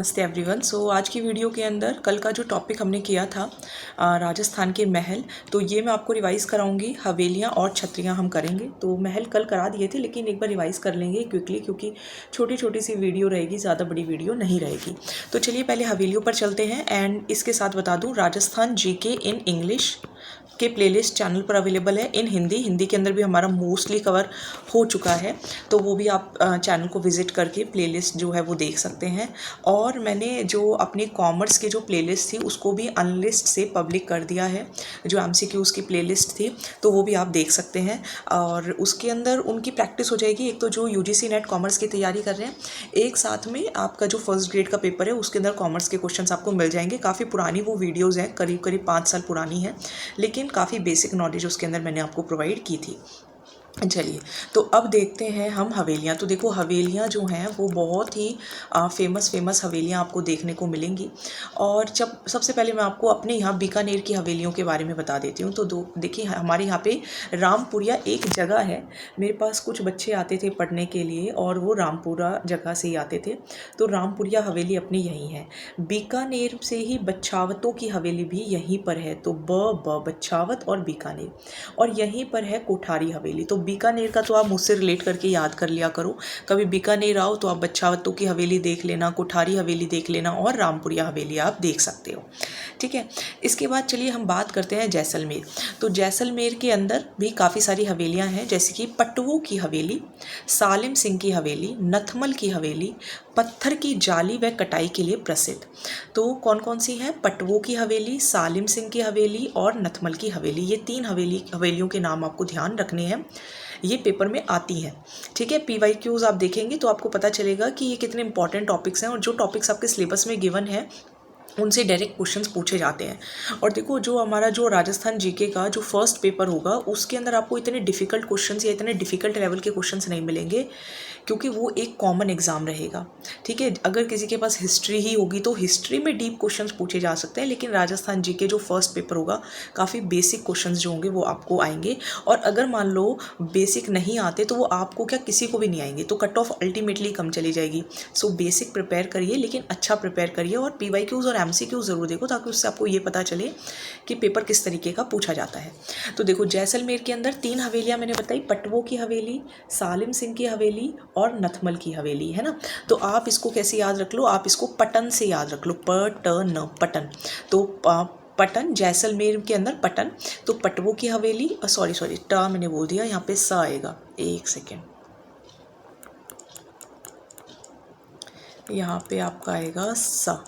नमस्ते एवरीवन। आज की वीडियो के अंदर कल का जो टॉपिक हमने किया था राजस्थान के महल, तो ये मैं आपको रिवाइज़ कराऊंगी। हवेलियाँ और छतरियाँ हम करेंगे। तो महल कल करा दिए थे, लेकिन एक बार रिवाइज़ कर लेंगे क्विकली, क्योंकि छोटी छोटी सी वीडियो रहेगी, ज़्यादा बड़ी वीडियो नहीं रहेगी। तो चलिए पहले हवेलियों पर चलते हैं। एंड इसके साथ बता दूँ, राजस्थान जीके इन इंग्लिश के प्लेलिस्ट चैनल पर अवेलेबल है। इन हिंदी के अंदर भी हमारा मोस्टली कवर हो चुका है, तो वो भी आप चैनल को विज़िट करके प्लेलिस्ट जो है वो देख सकते हैं। और मैंने जो अपनी कॉमर्स की जो प्लेलिस्ट थी उसको भी अनलिस्ट से पब्लिक कर दिया है, जो एमसीक्यूज़ की प्लेलिस्ट थी, तो वो भी आप देख सकते हैं। और उसके अंदर उनकी प्रैक्टिस हो जाएगी। एक तो जो यूजीसी नेट कॉमर्स की तैयारी कर रहे हैं, एक साथ में आपका जो फर्स्ट ग्रेड का पेपर है उसके अंदर कॉमर्स के क्वेश्चंस आपको मिल जाएंगे। काफ़ी पुरानी वो वीडियोज़ हैं, करीब 5 साल पुरानी है, लेकिन काफ़ी बेसिक नॉलेज उसके अंदर मैंने आपको प्रोवाइड की थी। चलिए, तो अब देखते हैं हम हवेलियाँ। तो देखो, हवेलियाँ जो हैं वो बहुत ही फेमस हवेलियाँ आपको देखने को मिलेंगी। और जब सबसे पहले मैं आपको अपने यहाँ बीकानेर की हवेलियों के बारे में बता देती हूँ। तो देखिए, हमारे यहाँ पे रामपुरिया एक जगह है। मेरे पास कुछ बच्चे आते थे पढ़ने के लिए और वो रामपुरा जगह से ही आते थे। तो रामपुरिया हवेली अपनी यहीं है। बीकानेर से ही बच्छावतों की हवेली भी यहीं पर है। तो बच्छावत और बीकानेर, और यहीं पर है कोठारी हवेली। तो बीकानेर का तो आप मुझसे रिलेट करके याद कर लिया करो। कभी बीकानेर आओ तो आप बच्छावतों की हवेली देख लेना, कोठारी हवेली देख लेना, और रामपुरिया हवेली आप देख सकते हो। ठीक है, इसके बाद चलिए हम बात करते हैं जैसलमेर। तो जैसलमेर के अंदर भी काफ़ी सारी हवेलियां हैं, जैसे कि पटवों की हवेली, सालिम सिंह की हवेली, नथमल की हवेली, पत्थर की जाली व कटाई के लिए प्रसिद्ध। तो कौन कौन सी हैं? पटवों की हवेली, सालिम सिंह की हवेली और नथमल की हवेली। ये 3 हवेलियों के नाम आपको ध्यान रखने हैं, ये पेपर में आती हैं। ठीक है, PYQs आप देखेंगे तो आपको पता चलेगा कि ये कितने इंपॉर्टेंट टॉपिक्स हैं, और जो टॉपिक्स आपके सिलेबस में गिवन है उनसे डायरेक्ट क्वेश्चंस पूछे जाते हैं। और देखो, जो हमारा जो राजस्थान जीके का जो फर्स्ट पेपर होगा उसके अंदर आपको इतने डिफ़िकल्ट क्वेश्चंस या इतने डिफ़िकल्ट लेवल के क्वेश्चंस नहीं मिलेंगे, क्योंकि वो एक कॉमन एग्जाम रहेगा। ठीक है, अगर किसी के पास हिस्ट्री ही होगी तो हिस्ट्री में डीप क्वेश्चंस पूछे जा सकते हैं, लेकिन राजस्थान जीके जो फर्स्ट पेपर होगा काफ़ी बेसिक क्वेश्चंस जो होंगे वो आपको आएंगे। और अगर मान लो बेसिक नहीं आते तो वो आपको क्या, किसी को भी नहीं आएंगे, तो कट ऑफ अल्टीमेटली कम चली जाएगी। सो बेसिक प्रिपेयर करिए, लेकिन अच्छा प्रिपेयर करिए, और PYQs और MCQ ज़रूर देखो, ताकि उससे आपको ये पता चले कि पेपर किस तरीके का पूछा जाता है। तो देखो, जैसलमेर के अंदर 3 हवेलियां मैंने बताई, पटवों की हवेली, सालिम सिंह की हवेली और नथमल की हवेली, है ना। तो आप इसको कैसे याद रख लो, आप इसको पटन से याद रख लो, पटन। तो पटन, जैसलमेर के अंदर पटन। तो पटवों की हवेली, सॉरी ट मैंने बोल दिया, यहाँ पे स आएगा, एक सेकेंड, यहाँ पे आपका आएगा स।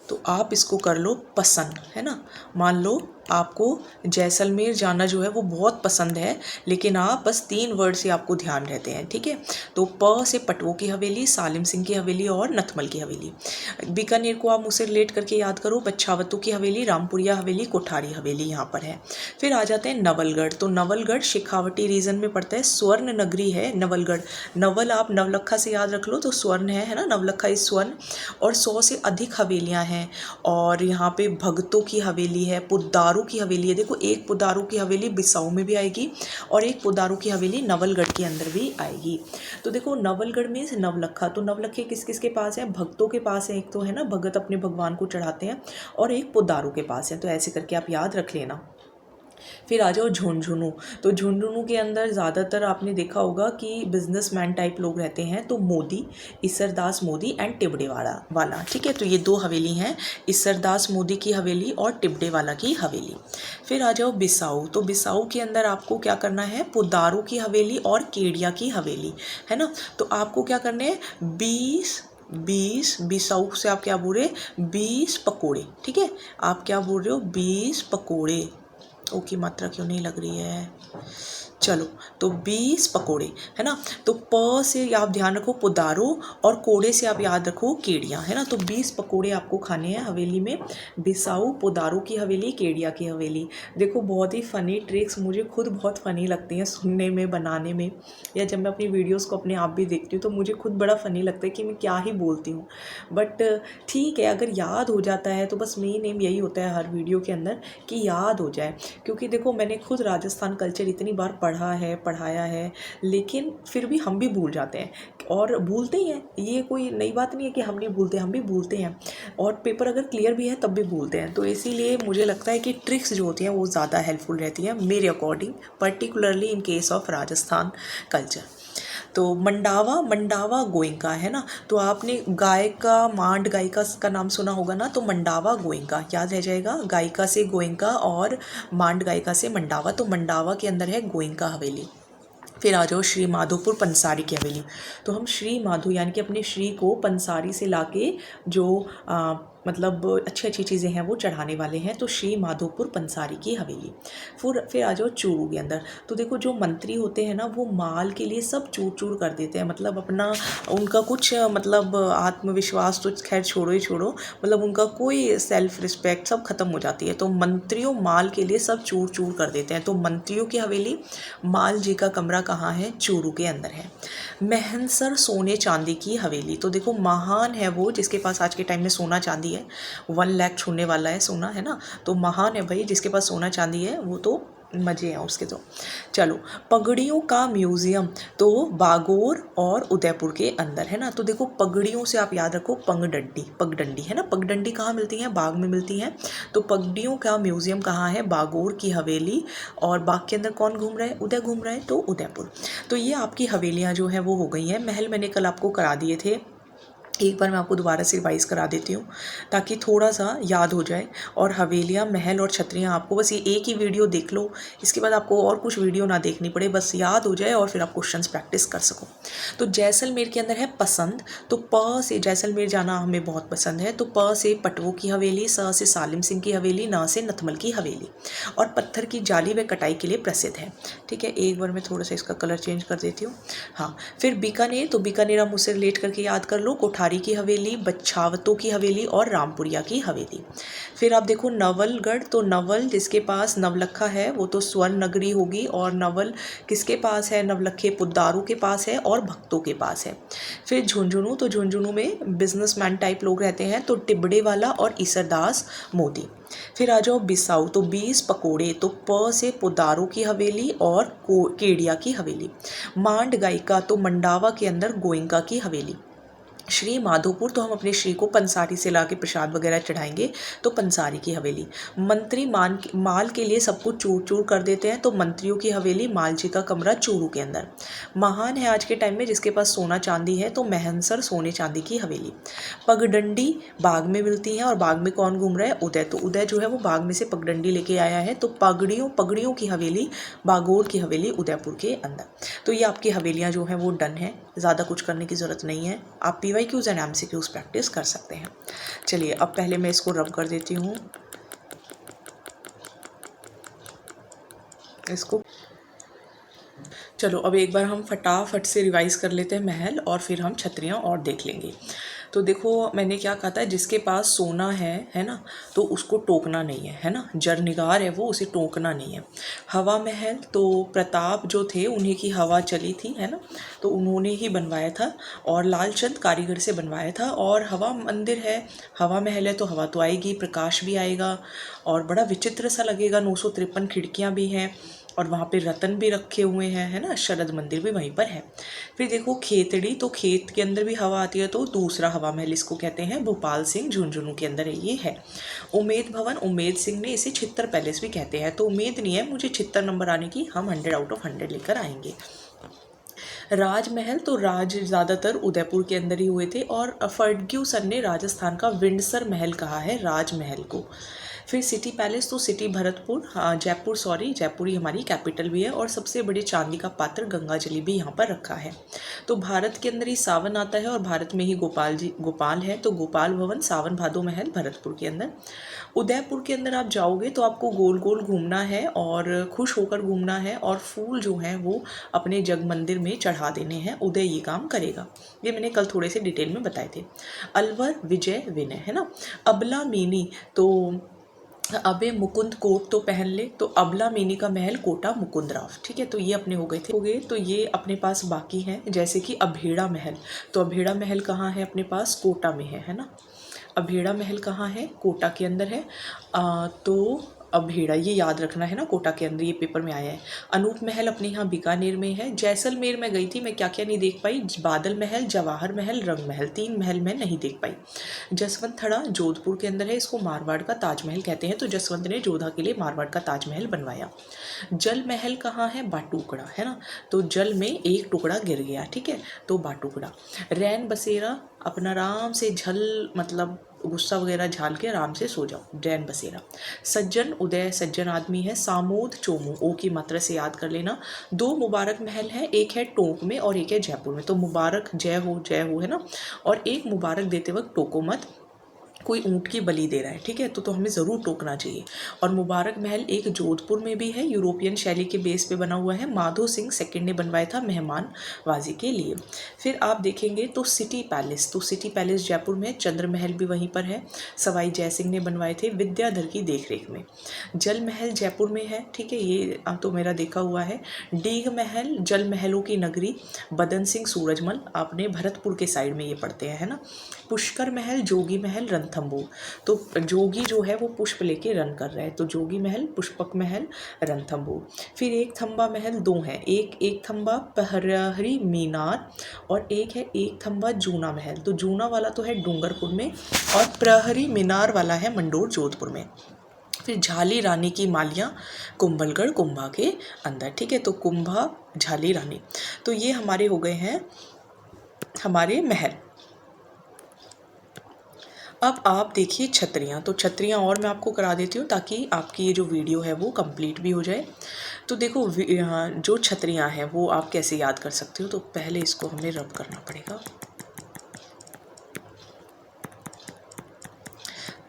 तो आप इसको कर लो पसंद, है ना। मान लो आपको जैसलमेर जाना जो है वो बहुत पसंद है, लेकिन आप बस 3 वर्ड से आपको ध्यान रहते हैं। ठीक है, तो प से पटवों की हवेली, सालिम सिंह की हवेली और नथमल की हवेली। बीकानेर को आप मुझसे रिलेट करके याद करो, बच्छावतों की हवेली, रामपुरिया हवेली, कोठारी हवेली यहाँ पर है। फिर आ जाते हैं नवलगढ़। तो नवलगढ़ शेखावटी रीजन में पड़ता है, स्वर्ण नगरी है नवलगढ़। नवल आप नवलखा से याद रख लो, तो स्वर्ण है ना, नवलखा इस स्वर्ण। और 100 से अधिक हवेलियाँ हैं। और यहाँ पे भगतों की हवेली है, पुदारों की हवेली है। देखो, एक पुदारों की हवेली बिसाऊ में भी आएगी, और एक पुदारों की हवेली नवलगढ़ के अंदर भी आएगी। तो देखो, नवलगढ़ में नवलखा, तो नवलखे किस किस के पास है? भक्तों के पास है। एक तो है ना, भगत अपने भगवान को चढ़ाते हैं, और एक पुदारों के पास है। तो ऐसे करके आप याद रख लेना। फिर आ जाओ झुंझुनू। तो झुंझुनू के अंदर ज़्यादातर आपने देखा होगा कि बिजनेसमैन टाइप लोग रहते हैं। तो मोदी, ईसरदास मोदी एंड टिबड़े वाला। ठीक है, तो ये 2 हवेली हैं, ईसरदास मोदी की हवेली और टिबड़े वाला की हवेली। फिर आ जाओ बिसाऊ। तो बिसाऊ के अंदर आपको क्या करना है? पुदारू की हवेली और केडिया की हवेली, है ना। तो आपको क्या करने हैं? 20 बिसाऊ से आप क्या बोल रहे हैं? 20 पकोड़े। ठीक है, आप क्या बोल रहे हो? 20 पकोड़े। ओ की मात्रा क्यों नहीं लग रही है? चलो, तो 20 पकोड़े, है ना। तो प से आप ध्यान रखो पुदारो, और कोड़े से आप याद रखो केड़िया, है ना। तो 20 पकोड़े आपको खाने हैं हवेली में। बिसाऊ, पुदारो की हवेली, केड़िया की हवेली। देखो, बहुत ही फ़नी ट्रिक्स, मुझे खुद बहुत फ़नी लगती हैं सुनने में, बनाने में, या जब मैं अपनी वीडियोज़ को अपने आप भी देखती हूँ तो मुझे खुद बड़ा फ़नी लगता है कि मैं क्या ही बोलती हूँ। बट ठीक है, अगर याद हो जाता है तो बस मेन एम यही होता है हर वीडियो के अंदर कि याद हो जाए। क्योंकि देखो, मैंने खुद राजस्थान कल्चर इतनी बार पढ़ा है, पढ़ाया है, लेकिन फिर भी हम भी भूल जाते हैं और भूलते ही हैं। ये कोई नई बात नहीं है कि हम नहीं भूलते, हम भी भूलते हैं और पेपर अगर क्लियर भी है तब भी भूलते हैं। तो इसीलिए मुझे लगता है कि ट्रिक्स जो होती हैं वो ज़्यादा हेल्पफुल रहती हैं मेरे according, particularly in case of Rajasthan culture. तो मंडावा गोइंका है ना, तो आपने गायिका मांड गायिका का नाम सुना होगा ना, तो मंडावा गोइंका याद रह जाएगा। गायिका से गोइंका और मांड गायिका से मंडावा, तो मंडावा के अंदर है गोइंका हवेली। फिर आ जाओ श्री माधोपुर पंसारी की हवेली। तो हम श्री माधो यानी कि अपने श्री को पंसारी से लाके जो मतलब अच्छी अच्छी चीज़ें हैं वो चढ़ाने वाले हैं, तो श्री माधोपुर पंसारी की हवेली। फिर आ जाओ चूरू के अंदर। तो देखो जो मंत्री होते हैं ना वो माल के लिए सब चूर चूर कर देते हैं, मतलब अपना उनका कुछ मतलब आत्मविश्वास तो खैर छोड़ो ही छोड़ो, मतलब उनका कोई सेल्फ रिस्पेक्ट सब खत्म हो जाती है। तो मंत्रियों माल के लिए सब चूर चूर कर देते हैं। तो मंत्रियों की हवेली माल जी का कमरा कहाँ है? चूरू के अंदर है। महनसर सोने चांदी की हवेली। तो देखो महान है वो जिसके पास आज के टाइम में सोना चांदी है, 1 लाख छूने वाला है सोना, है ना। तो महान है भाई जिसके पास सोना चांदी है, वो तो मज़े हैं उसके। तो चलो पगड़ियों का म्यूज़ियम, तो बागोर और उदयपुर के अंदर है ना। तो देखो पगड़ियों से आप याद रखो पगडंडी है ना। पगडंडी कहाँ मिलती हैं? बाग में मिलती हैं। तो पगड़ियों का म्यूज़ियम कहाँ है? बागोर की हवेली। और बाग के अंदर कौन घूम रहा है? उदय घूम रहा है, तो उदयपुर। तो ये आपकी हवेलियाँ जो हैं वो हो गई हैं। महल मैंने कल आपको करा दिए थे, एक बार मैं आपको दोबारा से रिवाइज़ करा देती हूँ ताकि थोड़ा सा याद हो जाए। और हवेलियाँ, महल और छतरियाँ आपको बस ये एक ही वीडियो देख लो, इसके बाद आपको और कुछ वीडियो ना देखनी पड़े, बस याद हो जाए और फिर आप क्वेश्चंस प्रैक्टिस कर सको। तो जैसलमेर के अंदर है पसंद। तो प से जैसलमेर जाना हमें बहुत पसंद है, तो प से पटवों की हवेली, स से सालिम सिंह की हवेली, न से नथमल की हवेली। और पत्थर की जाली व कटाई के लिए प्रसिद्ध है। ठीक है, एक बार मैं थोड़ा सा इसका कलर चेंज कर देती हूँ। हाँ, फिर बीकानेर, तो बीकानेर आप मुझसे रिलेट करके याद कर लो। कोठारी की हवेली, बच्छावतों की हवेली और रामपुरिया की हवेली। फिर आप देखो नवलगढ़, तो नवल जिसके पास नवलखा है वो तो स्वर्ण नगरी होगी, और नवल किसके पास है? नवलखे पुद्दारों के पास है और भक्तों के पास है। फिर झुंझुनू, तो झुंझुनू में बिजनेसमैन टाइप लोग रहते हैं, तो टिबड़े वाला और ईसरदास मोदी। फिर आ जाओ बिसाऊ, तो 20 पकोड़े, तो प से पुदारों की हवेली और केडिया की हवेली। मांड गायिका, तो मंडावा के अंदर गोइंका की हवेली। श्री माधोपुर, तो हम अपने श्री को पंसारी से लाके प्रसाद वगैरह चढ़ाएंगे, तो पंसारी की हवेली। मंत्री माल के लिए सब कुछ चूर चूर कर देते हैं, तो मंत्रियों की हवेली, माल जी का कमरा चूरू के अंदर। महान है आज के टाइम में जिसके पास सोना चांदी है, तो महनसर सोने चांदी की हवेली। पगडंडी बाग में मिलती है, और बाग में कौन घूम रहा है? उदय। तो उदय जो है वो बाग में से पगडंडी लेके आया है, तो पगड़ियों की हवेली, बागोर की हवेली उदयपुर के अंदर। तो ये आपकी हवेलियाँ जो हैं वो डन है, ज़्यादा कुछ करने की ज़रूरत नहीं है। आप PYQs एंड MCQs प्रैक्टिस कर सकते हैं। चलिए अब पहले मैं इसको रब कर देती हूँ, इसको। चलो अब एक बार हम फटाफट से रिवाइज़ कर लेते हैं महल, और फिर हम छतरियाँ और देख लेंगे। तो देखो मैंने क्या कहा था, जिसके पास सोना है ना, तो उसको टोकना नहीं है ना। जरनिगार है वो, उसे टोकना नहीं है। हवा महल, तो प्रताप जो थे उन्हीं की हवा चली थी, है ना, तो उन्होंने ही बनवाया था और लालचंद कारीगर से बनवाया था। और हवा मंदिर है, हवा महल है, तो हवा तो आएगी, प्रकाश भी आएगा और बड़ा विचित्र सा लगेगा। 953 खिड़कियाँ भी हैं और वहाँ पे रतन भी रखे हुए हैं, है ना। शरद मंदिर भी वहीं पर है। फिर देखो खेतड़ी, तो खेत के अंदर भी हवा आती है, तो दूसरा हवा महल इसको कहते हैं। भोपाल सिंह झुंझुनू के अंदर है, ये है। उमेद भवन, उमेद सिंह ने इसे छित्तर पैलेस भी कहते हैं। तो उम्मीद नहीं है मुझे छित्तर नंबर आने की, हम 100 आउट ऑफ 100 लेकर आएंगे। राजमहल, तो राज ज़्यादातर उदयपुर के अंदर ही हुए थे, और फर्ग्यूसन ने राजस्थान का विंडसर महल कहा है राजमहल को। फिर सिटी पैलेस, तो सिटी भरतपुर, जयपुर, सॉरी जयपुर ही हमारी कैपिटल भी है, और सबसे बड़े चांदी का पात्र गंगाजली भी यहाँ पर रखा है। तो भारत के अंदर ही सावन आता है, और भारत में ही गोपाल है, तो गोपाल भवन, सावन भादो महल भरतपुर के अंदर। उदयपुर के अंदर आप जाओगे तो आपको गोल गोल घूमना है और खुश होकर घूमना है, और फूल जो हैं वो अपने जग मंदिर में चढ़ा देने हैं। उदय ये काम करेगा, ये मैंने कल थोड़े से डिटेल में बताए थे। अलवर, विजय, विनय, है ना। अबला मीनी, तो अबे मुकुंद कोट तो पहन ले, तो अबला मीनी का महल कोटा मुकुंदराव। ठीक है, तो ये अपने हो गए तो ये अपने पास बाकी हैं, जैसे कि अभेड़ा महल। तो अभेड़ा महल कहाँ है? अपने पास कोटा में है ना। अभेड़ा महल कहाँ है? कोटा के अंदर है। तो अब भेड़ा, ये याद रखना है ना, कोटा के अंदर ये पेपर में आया है। अनूप महल अपने यहाँ बीकानेर में है। जैसलमेर में गई थी मैं, क्या क्या नहीं देख पाई, बादल महल, जवाहर महल, रंग महल, 3 महल मैं नहीं देख पाई। जसवंत थड़ा जोधपुर के अंदर है, इसको मारवाड़ का ताजमहल कहते हैं। तो जसवंत ने जोधा के लिए मारवाड़ का ताजमहल बनवाया। जल महल कहाँ है, बाटुकड़ा है ना, तो जल में एक टुकड़ा गिर गया, ठीक है, तो बाटुकड़ा। रैन बसेरा अपना आराम से झल, मतलब गुस्सा वगैरह झाल के आराम से सो जाओ, रैन बसेरा। सज्जन उदय, सज्जन आदमी है। सामोद चोमू, ओ की मात्रा से याद कर लेना। 2 मुबारक महल है, एक है टोंक में और एक है जयपुर में। तो मुबारक जय हो है ना, और एक मुबारक देते वक्त टोको मत, कोई ऊँट की बलि दे रहा है, ठीक है, तो हमें ज़रूर टोकना चाहिए। और मुबारक महल एक जोधपुर में भी है, यूरोपियन शैली के बेस पे बना हुआ है। माधो सिंह सेकंड ने बनवाया था मेहमानवाजी के लिए। फिर आप देखेंगे तो सिटी पैलेस, तो सिटी पैलेस जयपुर में, चंद्र महल भी वहीं पर है, सवाई जयसिंह ने बनवाए थे विद्याधर की देखरेख में। जल महल जयपुर में है, ठीक है, ये तो मेरा देखा हुआ है। डीग महल, जल महलों की नगरी, बदन सिंह सूरजमल, आपने भरतपुर के साइड में ये पढ़ते हैं, है ना। पुष्कर महल, जोगी महल, रणथंभौर, तो जोगी जो है वो पुष्प लेके रन कर रहा है, तो जोगी महल, पुष्पक महल, रणथंभौर। फिर एक थंबा महल 2 हैं, एक थंबा प्रहरी मीनार और एक है एक थंबा जूना महल। तो जूना वाला तो है डूंगरपुर में और प्रहरी मीनार वाला है मंडोर जोधपुर में। फिर झाली रानी की मालियाँ, कुंभलगढ़ कुंभा के अंदर, ठीक है, तो कुंभा झाली रानी। तो ये हमारे हो गए हैं हमारे महल। अब आप देखिए छतरियाँ, तो छतरियाँ और मैं आपको करा देती हूँ ताकि आपकी ये जो वीडियो है वो कंप्लीट भी हो जाए। तो देखो जो छतरियाँ हैं वो आप कैसे याद कर सकते हो, तो पहले इसको हमें रब करना पड़ेगा।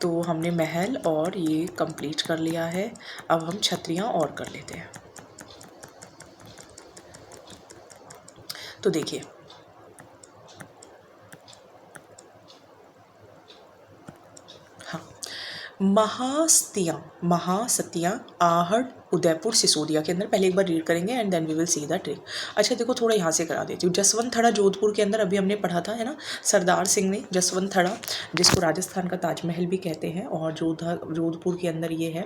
तो हमने महल और ये कंप्लीट कर लिया है, अब हम छतरियाँ और कर लेते हैं। तो देखिए, हाँ, महासतियाँ आहड़ उदयपुर सिसोदिया के अंदर, पहले एक बार रीड करेंगे and then we will see the trick. अच्छा देखो, थोड़ा यहाँ से करा देती हूँ। जसवंत थड़ा जोधपुर के अंदर अभी हमने पढ़ा था, है ना, सरदार सिंह ने जसवंत थड़ा, जिसको राजस्थान का ताजमहल भी कहते हैं, और जोधपुर के अंदर ये है।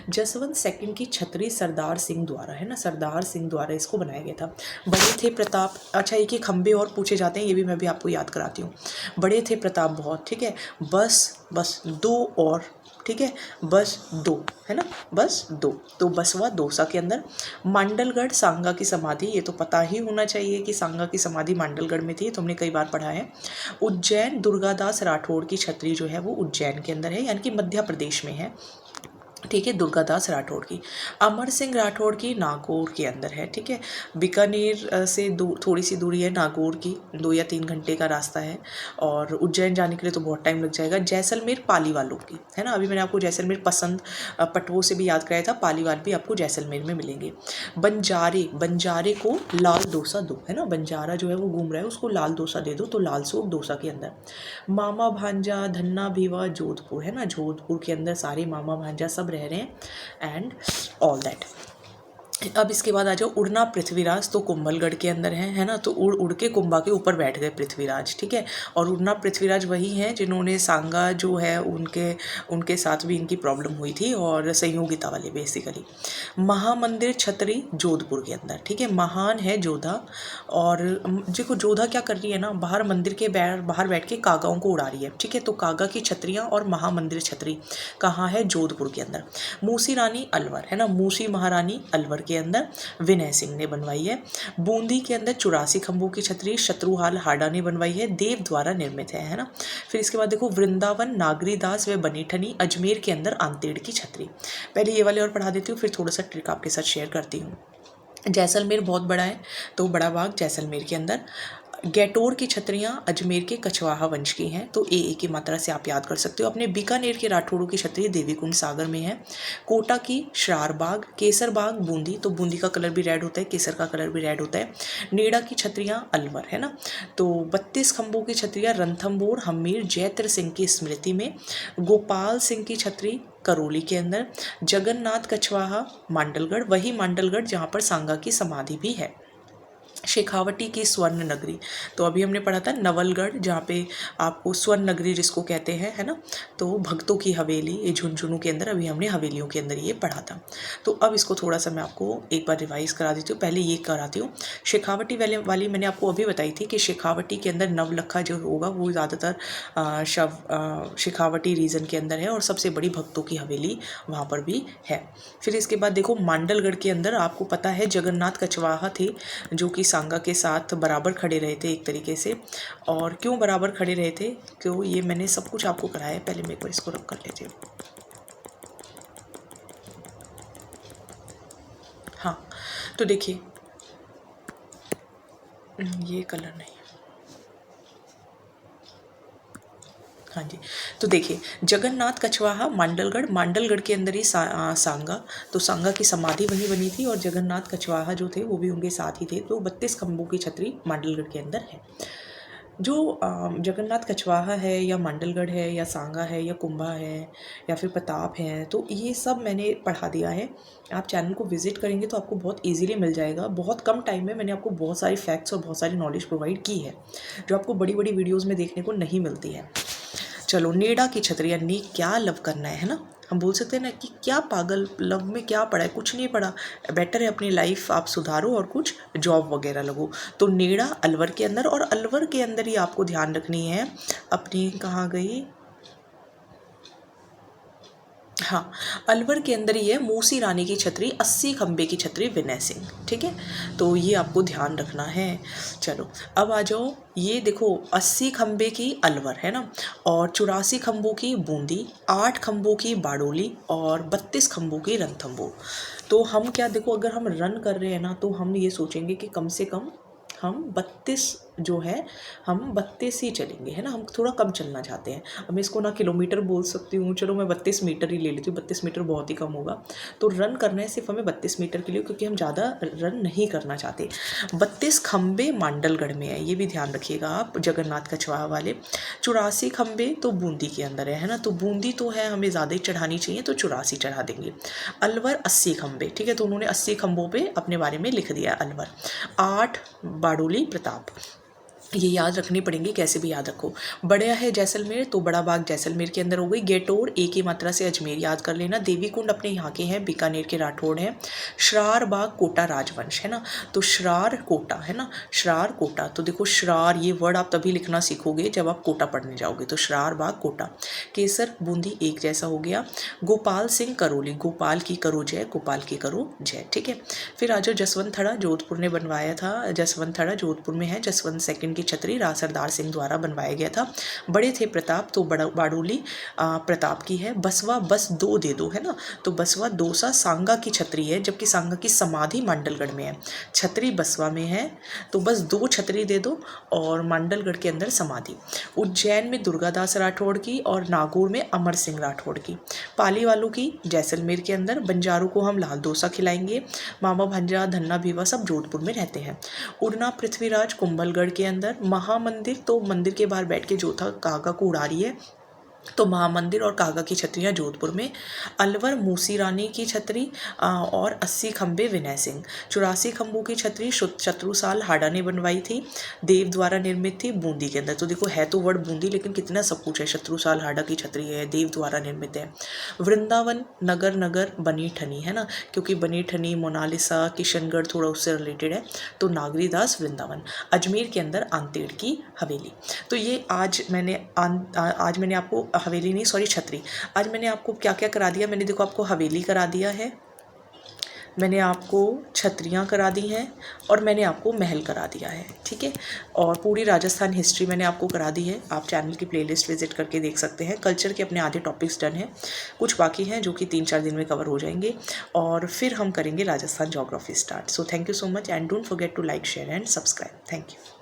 जसवंत सेकंड की छतरी सरदार सिंह द्वारा, है ना, सरदार सिंह द्वारा इसको बनाया गया था। बड़े थे प्रताप, अच्छा एक ही खंबे और पूछे जाते हैं, ये भी मैं भी आपको याद कराती हूँ। बड़े थे प्रताप बहुत, ठीक है, बस 2 और, ठीक है, बस 2, है ना, बस 2, तो बसवा दौसा के अंदर। मांडलगढ़ सांगा की समाधि, ये तो पता ही होना चाहिए कि सांगा की समाधि मांडलगढ़ में थी, तो हमने कई बार पढ़ा है। उज्जैन दुर्गादास राठौड़ की छतरी जो है वो उज्जैन के अंदर है, यानी कि मध्य प्रदेश में है, ठीक है, दुर्गादास राठौड़ की। अमर सिंह राठौड़ की नागौर के अंदर है, ठीक है, बीकानेर से थोड़ी सी दूरी है नागौर की, 2 या 3 घंटे का रास्ता है, और उज्जैन जाने के लिए तो बहुत टाइम लग जाएगा। जैसलमेर पालीवालों की, है ना, अभी मैंने आपको जैसलमेर पसंद पटवों से भी याद कराया था, पालीवाल भी आपको जैसलमेर में मिलेंगे। बंजारे को लाल डोसा दो, है ना, बंजारा जो है वो घूम रहा है, उसको लाल डोसा दे दो, तो लाल सोप डोसा के अंदर। मामा भांजा धन्ना भीवा जोधपुर, है ना, जोधपुर के अंदर सारे मामा भांजा सब रह रहे हैं एंड ऑल दैट। अब इसके बाद आ जाओ उड़ना पृथ्वीराज, तो कुंभलगढ़ के अंदर है ना, तो उड़ के कुंभा के ऊपर बैठ गए पृथ्वीराज, ठीक है, और उड़ना पृथ्वीराज वही हैं जिन्होंने सांगा जो है उनके साथ भी इनकी प्रॉब्लम हुई थी, और संयोगिता वाले बेसिकली। महामंदिर छतरी जोधपुर के अंदर, ठीक है, महान है जोधा, और देखो जोधा क्या कर रही है ना, बाहर मंदिर के बाहर बैठ के कागाओं को उड़ा रही है, ठीक है, तो कागा की छतरियाँ और महामंदिर छतरी कहाँ है, जोधपुर के अंदर। मूसी रानी अलवर, है ना, मूसी महारानी अलवर के अंदर विनय सिंह ने बनवाई है। बूंदी के अंदर 84 खंभों की छतरी शत्रुहाल हाडा ने बनवाई है, देव द्वारा निर्मित है ना। फिर इसके बाद देखो वृंदावन नागरीदास व बनीठनी अजमेर के अंदर आंतेड़ की छतरी। पहले ये वाले और पढ़ा देती हूँ, फिर थोड़ा सा ट्रिक आपके साथ शेयर करती हूँ। जैसलमेर बहुत बड़ा है, तो बड़ा बाग जैसलमेर के अंदर। गैटोर की छतरियाँ अजमेर के कछवाहा वंश की हैं, तो ए की मात्रा से आप याद कर सकते हो। अपने बीकानेर के राठौड़ों की छतरी देवीकुंड सागर में है। कोटा की श्रार बाग, केसर बाग बूंदी, तो बूंदी का कलर भी रेड होता है, केसर का कलर भी रेड होता है। नेड़ा की छतरियाँ अलवर, है ना, तो 32 खंभों की छतरियाँ रणथंभौर हमीर जैत्र सिंह की स्मृति में। गोपाल सिंह की छतरी करौली के अंदर। जगन्नाथ कछवाहा मांडलगढ़, वही मांडलगढ़ जहाँ पर सांगा की समाधि भी है। शेखावटी की स्वर्ण नगरी, तो अभी हमने पढ़ा था नवलगढ़, जहाँ पे आपको स्वर्ण नगरी जिसको कहते हैं, है ना। तो भक्तों की हवेली, ये झुंझुनू के अंदर अभी हमने हवेलियों के अंदर ये पढ़ा था। तो अब इसको थोड़ा सा मैं आपको एक बार रिवाइज़ करा देती हूँ। पहले ये कराती हूँ। शेखावटी वाली मैंने आपको अभी बताई थी कि शेखावटी के अंदर नवलखा जो होगा वो ज़्यादातर शेखावटी रीजन के अंदर है, और सबसे बड़ी भक्तों की हवेली वहाँ पर भी है। फिर इसके बाद देखो मांडलगढ़ के अंदर आपको पता है जगन्नाथ कछवाहा थे, जो कि सांगा के साथ बराबर खड़े रहे थे एक तरीके से। और क्यों बराबर खड़े रहे थे, क्यों, ये मैंने सब कुछ आपको कराया है। पहले मेरे को इसको रख कर लेते हो। हाँ, तो देखिए, ये कलर नहीं, हाँ जी। तो देखिए, जगन्नाथ कछवाहा मांडलगढ़ के अंदर ही सांगा, तो सांगा की समाधि वहीं बनी थी, और जगन्नाथ कछवाहा जो थे वो भी उनके साथ ही थे। तो 32 खंभों की छतरी मांडलगढ़ के अंदर है। जो जगन्नाथ कछवाहा है, या मांडलगढ़ है, या सांगा है, या कुंभा है, या फिर प्रताप है, तो ये सब मैंने पढ़ा दिया है। आप चैनल को विजिट करेंगे तो आपको बहुत इजीली मिल जाएगा। बहुत कम टाइम में मैंने आपको बहुत सारी फैक्ट्स और बहुत सारी नॉलेज प्रोवाइड की है, जो आपको बड़ी बड़ी वीडियोज़ में देखने को नहीं मिलती है। चलो, नेड़ा की छतरी, यानी क्या लव करना है ना। हम बोल सकते हैं ना कि क्या पागल, लव में क्या पढ़ा है, कुछ नहीं पढ़ा, बेटर है अपनी लाइफ आप सुधारो और कुछ जॉब वगैरह लगो। तो नेड़ा अलवर के अंदर, और अलवर के अंदर ही आपको ध्यान रखनी है अपनी, कहाँ गई, हाँ, अलवर के अंदर ही है मूसी रानी की छतरी, 80 खंबे की छतरी विनय सिंह। ठीक है, तो ये आपको ध्यान रखना है। चलो, अब आ जाओ, ये देखो 80 खंबे की अलवर है ना, और 84 खंबों की बूंदी, 8 खंबों की बारडोली, और 32 खंबों की रणथंभौर। तो हम क्या, देखो अगर हम रन कर रहे हैं ना, तो हम ये सोचेंगे कि कम से कम हम 32 जो है, हम 32 ही चलेंगे, है ना। हम थोड़ा कम चलना चाहते हैं। अब मैं इसको ना किलोमीटर बोल सकती हूँ, चलो मैं 32 मीटर ही ले लेती हूँ, 32 मीटर बहुत ही कम होगा। तो रन करना है सिर्फ हमें 32 मीटर के लिए, क्योंकि हम ज़्यादा रन नहीं करना चाहते। 32 खंबे मांडलगढ़ में है, ये भी ध्यान रखिएगा आप, जगन्नाथ कछवाहा वाले। 84 खंबे तो बूंदी के अंदर है ना, तो बूंदी तो है हमें ज़्यादा ही चढ़ानी चाहिए, तो 84 चढ़ा देंगे। अलवर 80 खंबे, ठीक है, तो उन्होंने 80 खंबों पर अपने बारे में लिख दिया अलवर। 8 बारडोली प्रताप, ये याद रखनी पड़ेंगी, कैसे भी याद रखो। बड़ा है जैसलमेर, तो बड़ा बाग जैसलमेर के अंदर हो गई। गेटोर एक ही मात्रा से अजमेर याद कर लेना। देवी कुंड अपने यहाँ के हैं, बीकानेर के राठौड़ हैं। श्रार बाग कोटा राजवंश है ना, तो श्रार कोटा है ना, श्रार कोटा। तो देखो श्रार, ये वर्ड आप तभी लिखना सीखोगे जब आप कोटा पढ़ने जाओगे। तो श्रार बाग कोटा। केसर बूंदी एक जैसा हो गया। गोपाल सिंह करौली, गोपाल की करो जय, गोपाल की करो जय। ठीक है, फिर आज जसवंत थड़ा जोधपुर ने बनवाया था, जसवंत थड़ा जोधपुर में है। जसवंत सेकंड की छतरी सरदार सिंह द्वारा बनवाया गया था। बड़े थे प्रताप, तो बारडोली प्रताप की है। बसवा बस 2 दे दो है ना, तो बसवा दोसा सांगा की छतरी है, जबकि सांगा की समाधि मांडलगढ़ में है। छतरी बसवा में है, तो बस 2 छतरी दे दो, और मांडलगढ़ के अंदर समाधि। उज्जैन में दुर्गादास राठौड़ की, और नागौर में अमर सिंह राठौड़ की। पाली वालों की जैसलमेर के अंदर। बंजारों को हम लाल डोसा खिलाएंगे। मामा भंजा धन्ना भीवा सब जोधपुर में रहते हैं। उड़ना पृथ्वीराज कुंभलगढ़ के अंदर। महामंदिर, तो मंदिर के बाहर बैठ के जो था कागा को उड़ा रही है, तो महामंदिर और कागा की छतरियाँ जोधपुर में। अलवर मूसी रानी की छतरी, और 80 खंबे विनय सिंह। 84 खंभों की छतरी शत्रुसाल हाड़ा ने बनवाई थी, देव द्वारा निर्मित थी, बूंदी के अंदर। तो देखो है तो वर्ड बूंदी, लेकिन कितना सब कुछ है। शत्रुसाल हाड़ा की छतरी है, देव द्वारा निर्मित है। वृंदावन नगर बनी ठनी है ना, क्योंकि बनी ठनी, मोनालिसा, किशनगढ़ थोड़ा उससे रिलेटेड है, तो नागरीदास वृंदावन। अजमेर के अंदर आंतेड़ की हवेली। तो ये आज मैंने आपको हवेली नहीं, सॉरी, छतरी। आज मैंने आपको क्या क्या करा दिया, मैंने देखो आपको हवेली करा दिया है, मैंने आपको छतरियाँ करा दी हैं, और मैंने आपको महल करा दिया है। ठीक है, और पूरी राजस्थान हिस्ट्री मैंने आपको करा दी है। आप चैनल की प्लेलिस्ट विजिट करके देख सकते हैं। कल्चर के अपने आधे टॉपिक्स डन हैं, कुछ बाकी हैं जो कि 3-4 दिन में कवर हो जाएंगे, और फिर हम करेंगे Rajasthan geography start. So thank you so much, and don't forget to like, share and subscribe. Thank you.